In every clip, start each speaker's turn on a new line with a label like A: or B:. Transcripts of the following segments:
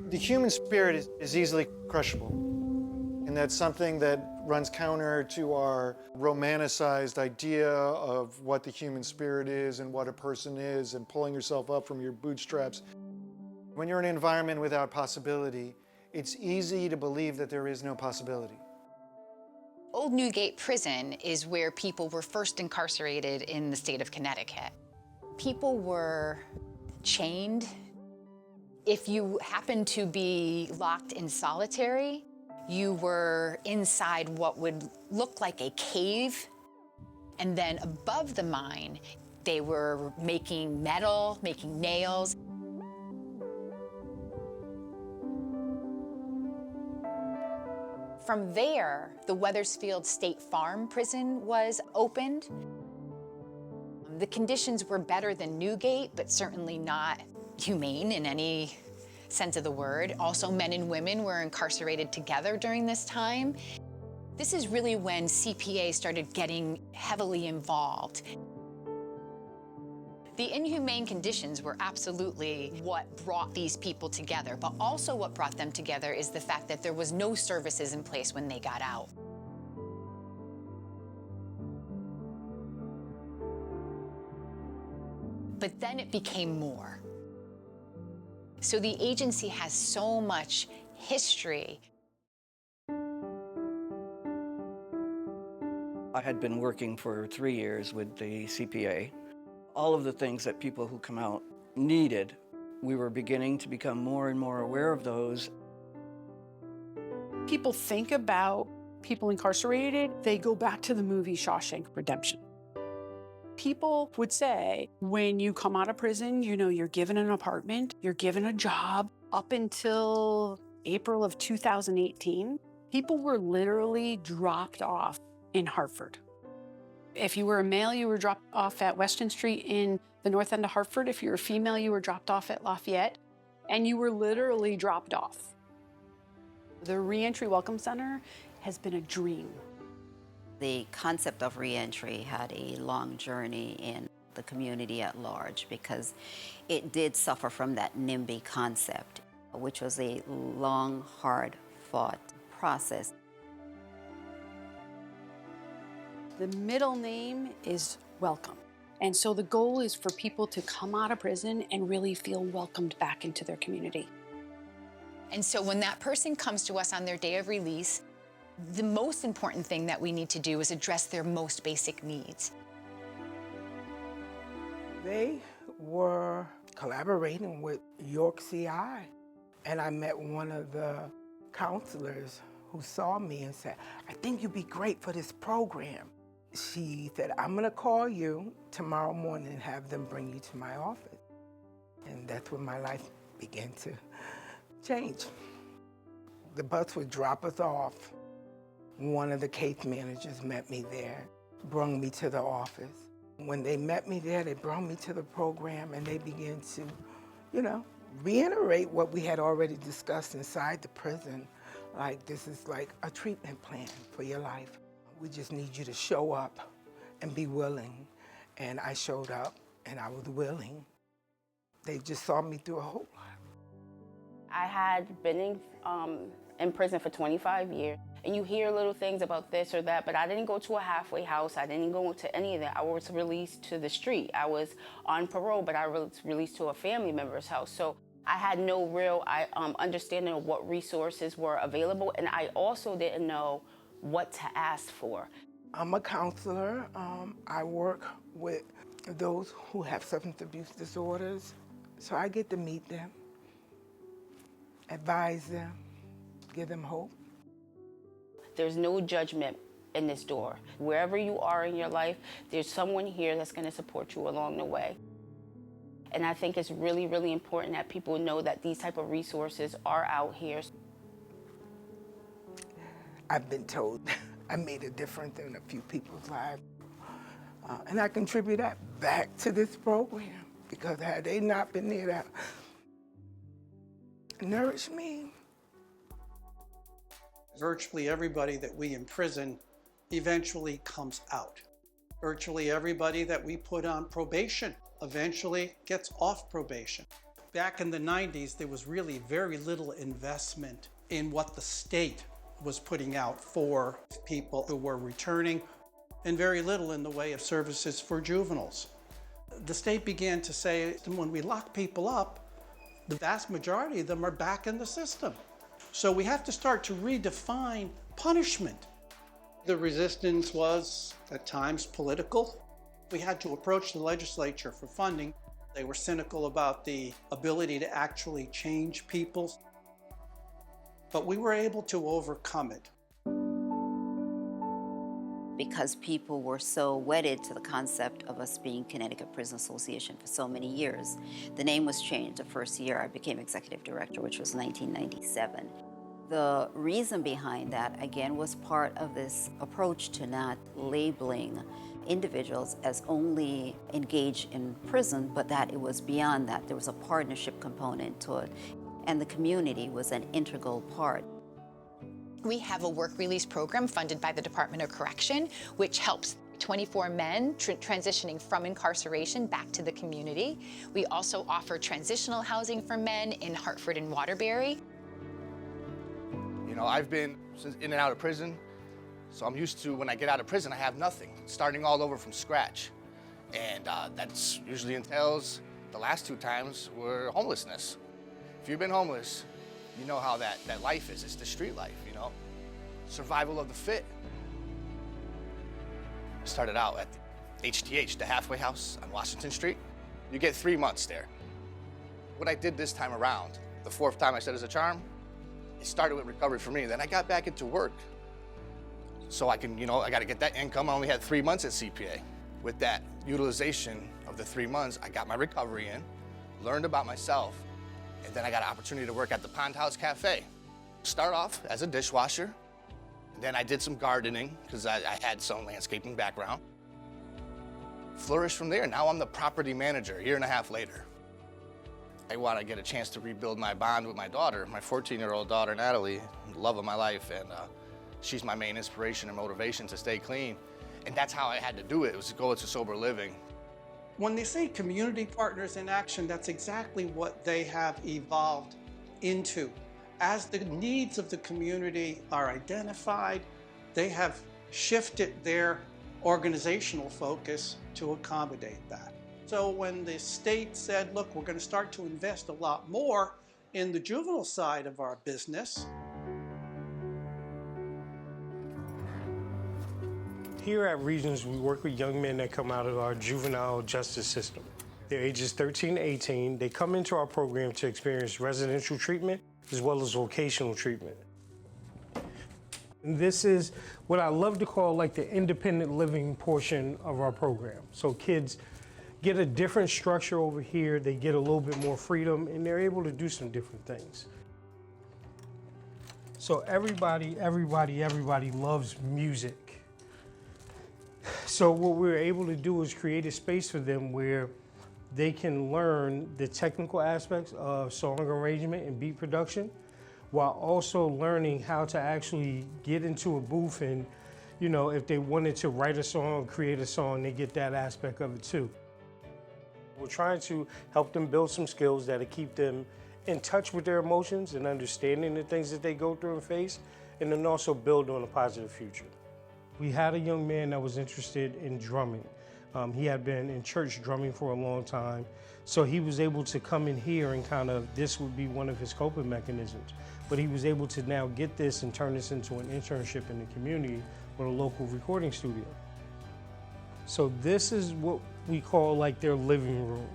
A: The human spirit is easily crushable, and that's something that runs counter to our romanticized idea of what the human spirit is and what a person is and pulling yourself up from your bootstraps. When you're in an environment without possibility, it's easy to believe that there is no possibility.
B: Old Newgate Prison is where people were first incarcerated in the state of Connecticut. People were chained. If you happened to be locked in solitary, you were inside what would look like a cave. And then above the mine, they were making metal, making nails. From there, the Wethersfield State Farm prison was opened. The conditions were better than Newgate, but certainly not humane in any sense of the word. Also, men and women were incarcerated together during this time. This is really when CPA started getting heavily involved. The inhumane conditions were absolutely what brought these people together, but also what brought them together is the fact that there was no services in place when they got out. But then it became more. So the agency has so much history.
C: I had been working for 3 years with the CPA. All of the things that people who come out needed, we were beginning to become more and more aware of those.
D: People think about people incarcerated, they go back to the movie Shawshank Redemption. People would say, when you come out of prison, you know, you're given an apartment, you're given a job. Up until April of 2018, people were literally dropped off in Hartford. If you were a male, you were dropped off at Weston Street in the north end of Hartford. If you were a female, you were dropped off at Lafayette, and you were literally dropped off. The Reentry Welcome Center has been a dream.
E: The concept of reentry had a long journey in the community at large because it did suffer from that NIMBY concept, which was a long, hard-fought process.
D: The middle name is welcome. And so the goal is for people to come out of prison and really feel welcomed back into their community.
B: And so when that person comes to us on their day of release, the most important thing that we need to do is address their most basic needs.
F: They were collaborating with York CI, and I met one of the counselors who saw me and said, "I think you'd be great for this program." She said, "I'm gonna call you tomorrow morning and have them bring you to my office." And that's when my life began to change. The bus would drop us off. One of the case managers met me there, brought me to the office. When they met me there, they brought me to the program and they began to, reiterate what we had already discussed inside the prison. Like, this is like a treatment plan for your life. We just need you to show up and be willing. And I showed up and I was willing. They just saw me through a whole lot.
G: I had been in prison for 25 years. And you hear little things about this or that, but I didn't go to a halfway house. I didn't go to any of that. I was released to the street. I was on parole, but I was released to a family member's house. So I had no real understanding of what resources were available, and I also didn't know what to ask for.
F: I'm a counselor. I work with those who have substance abuse disorders. So I get to meet them, advise them, give them hope.
G: There's no judgment in this door. Wherever you are in your life, there's someone here that's going to support you along the way. And I think it's really, really important that people know that these type of resources are out here.
F: I've been told I made a difference in a few people's lives. And I contribute that back to this program because had they not been there to nourish me.
H: Virtually everybody that we imprison eventually comes out. Virtually everybody that we put on probation eventually gets off probation. Back in the 90s, there was really very little investment in what the state was putting out for people who were returning, and very little in the way of services for juveniles. The state began to say, when we lock people up, the vast majority of them are back in the system. So we have to start to redefine punishment. The resistance was at times political. We had to approach the legislature for funding. They were cynical about the ability to actually change people. But we were able to overcome it.
E: Because people were so wedded to the concept of us being Connecticut Prison Association for so many years, the name was changed the first year I became executive director, which was 1997. The reason behind that, again, was part of this approach to not labeling individuals as only engaged in prison, but that it was beyond that. There was a partnership component to it, and the community was an integral part.
B: We have a work release program funded by the Department of Correction, which helps 24 men transitioning from incarceration back to the community. We also offer transitional housing for men in Hartford and Waterbury.
I: You know, I've been in and out of prison, so I'm used to when I get out of prison, I have nothing, starting all over from scratch. And that's usually entails, the last 2 times were homelessness. If you've been homeless, you know how that life is. It's the street life, you know? Survival of the fit. I started out at the HTH, the halfway house on Washington Street. You get 3 months there. What I did this time around, the 4th time I said as a charm, it started with recovery for me. Then I got back into work. So I can, you know, I got to get that income. I only had 3 months at CPA. With that utilization of the 3 months, I got my recovery in, learned about myself, and then I got an opportunity to work at the Pond House Cafe. Start off as a dishwasher, and then I did some gardening because I had some landscaping background. Flourished from there. Now I'm the property manager a year and a half later. I want to get a chance to rebuild my bond with my daughter, my 14-year-old daughter, Natalie, the love of my life, and she's my main inspiration and motivation to stay clean. And that's how I had to do it, was to go into sober living.
H: When they say community partners in action, that's exactly what they have evolved into. As the needs of the community are identified, they have shifted their organizational focus to accommodate that. So when the state said, look, we're going to start to invest a lot more in the juvenile side of our business.
J: Here at Regions, we work with young men that come out of our juvenile justice system. They're ages 13 to 18. They come into our program to experience residential treatment as well as vocational treatment. And this is what I love to call like the independent living portion of our program. So kids get a different structure over here, they get a little bit more freedom, and they're able to do some different things. So everybody loves music. So what we're able to do is create a space for them where they can learn the technical aspects of song arrangement and beat production, while also learning how to actually get into a booth and, you know, if they wanted to write a song, create a song, they get that aspect of it too. We're trying to help them build some skills that'll keep them in touch with their emotions and understanding the things that they go through and face, and then also build on a positive future. We had a young man that was interested in drumming. He had been in church drumming for a long time, so he was able to come in here and kind of, this would be one of his coping mechanisms. But he was able to now get this and turn this into an internship in the community with a local recording studio. So this is what we call like their living room.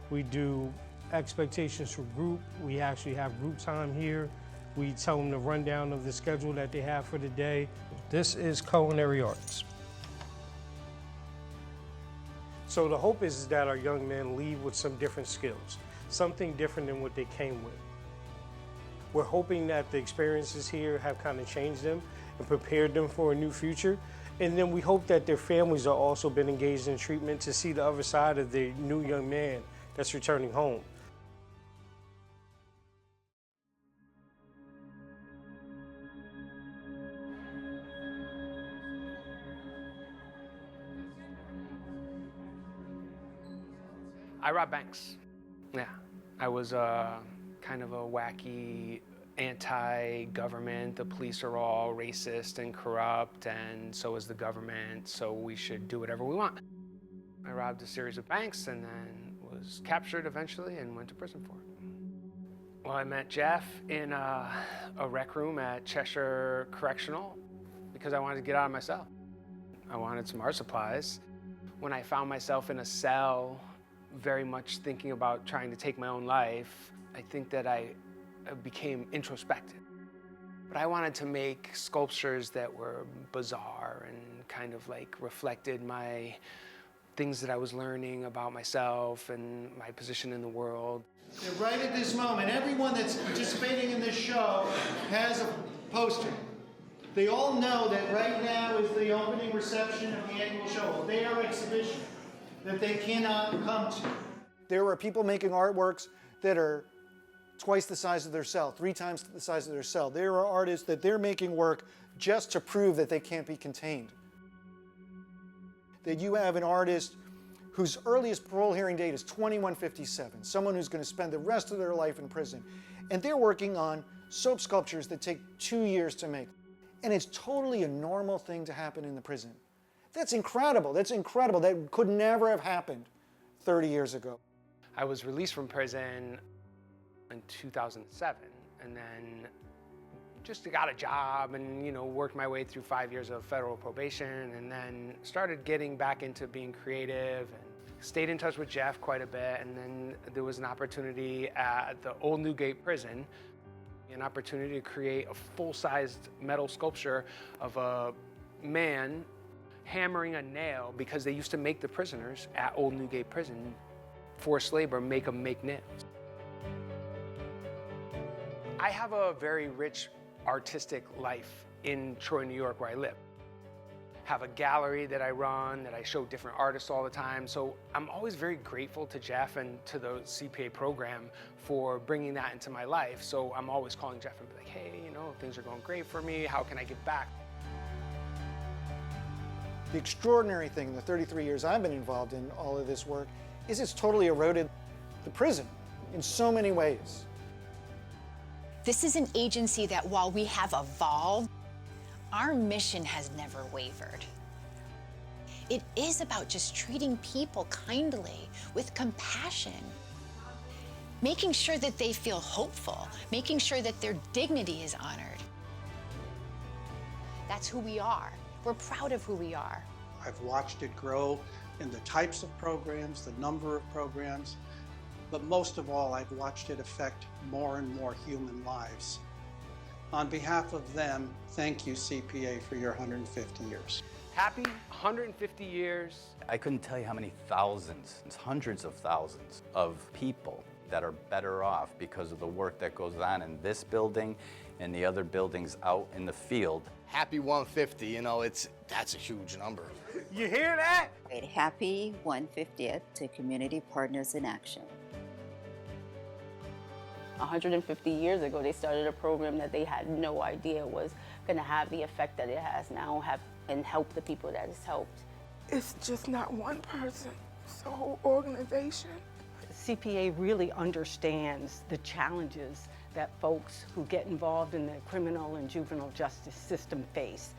J: We do expectations for group. We actually have group time here. We tell them the rundown of the schedule that they have for the day. This is culinary arts. So the hope is that our young men leave with some different skills, something different than what they came with. We're hoping that the experiences here have kind of changed them and prepared them for a new future. And then we hope that their families are also been engaged in treatment to see the other side of the new young man that's returning home.
K: I robbed banks. Yeah, I was kind of a wacky anti-government. The police are all racist and corrupt, and so is the government, so we should do whatever we want. I robbed a series of banks and then was captured eventually and went to prison for it. Well, I met Jeff in a rec room at Cheshire Correctional because I wanted to get out of my cell. I wanted some art supplies. When I found myself in a cell, very much thinking about trying to take my own life, I think that I became introspective. But I wanted to make sculptures that were bizarre and kind of like reflected my things that I was learning about myself and my position in the world.
A: Right at this moment, everyone that's participating in this show has a poster. They all know that right now is the opening reception of the annual show, their exhibition that they cannot come to. There are people making artworks that are twice the size of their cell, 3 times the size of their cell. There are artists that they're making work just to prove that they can't be contained. That you have an artist whose earliest parole hearing date is 2157, someone who's going to spend the rest of their life in prison. And they're working on soap sculptures that take 2 years to make. And it's totally a normal thing to happen in the prison. That's incredible. That's incredible. That could never have happened 30 years ago.
K: I was released from prison in 2007, and then just got a job and, worked my way through 5 years of federal probation, and then started getting back into being creative and stayed in touch with Jeff quite a bit. And then there was an opportunity at the Old Newgate prison, an opportunity to create a full-sized metal sculpture of a man hammering a nail, because they used to make the prisoners at Old Newgate prison, forced labor, make them make nails. I have a very rich artistic life in Troy, New York, where I live. Have a gallery that I run, that I show different artists all the time. So I'm always very grateful to Jeff and to the CPA program for bringing that into my life. So I'm always calling Jeff and be like, hey, things are going great for me. How can I give back?
A: The extraordinary thing in the 33 years I've been involved in all of this work is it's totally eroded the prison in so many ways.
B: This is an agency that, while we have evolved, our mission has never wavered. It is about just treating people kindly, with compassion, making sure that they feel hopeful, making sure that their dignity is honored. That's who we are. We're proud of who we are.
H: I've watched it grow in the types of programs, the number of programs, but most of all, I've watched it affect more and more human lives. On behalf of them, thank you, CPA, for your 150 years.
K: Happy 150 years.
L: I couldn't tell you how many thousands, hundreds of thousands of people that are better off because of the work that goes on in this building and the other buildings out in the field.
I: Happy 150, that's a huge number.
K: You hear that?
E: Happy 150th to Community Partners in Action.
G: 150 years ago, they started a program that they had no idea was going to have the effect that it has now and help the people that it's helped.
F: It's just not one person, it's a whole organization.
M: CPA really understands the challenges that folks who get involved in the criminal and juvenile justice system face.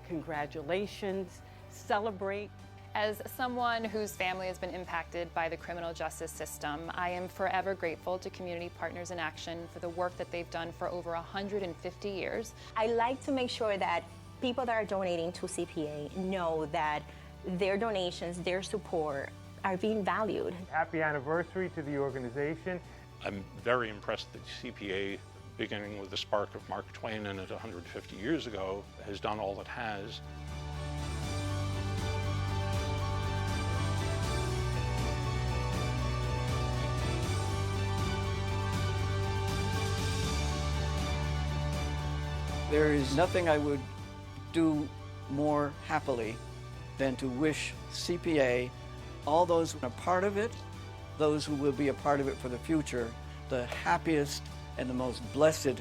M: Congratulations, celebrate.
N: As someone whose family has been impacted by the criminal justice system, I am forever grateful to Community Partners in Action for the work that they've done for over 150 years.
O: I like to make sure that people that are donating to CPA know that their donations, their support are being valued.
P: Happy anniversary to the organization.
Q: I'm very impressed that CPA, beginning with the spark of Mark Twain and it 150 years ago, has done all it has.
C: There is nothing I would do more happily than to wish CPA, all those who are part of it, those who will be a part of it for the future, the happiest and the most blessed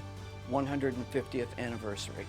C: 150th anniversary.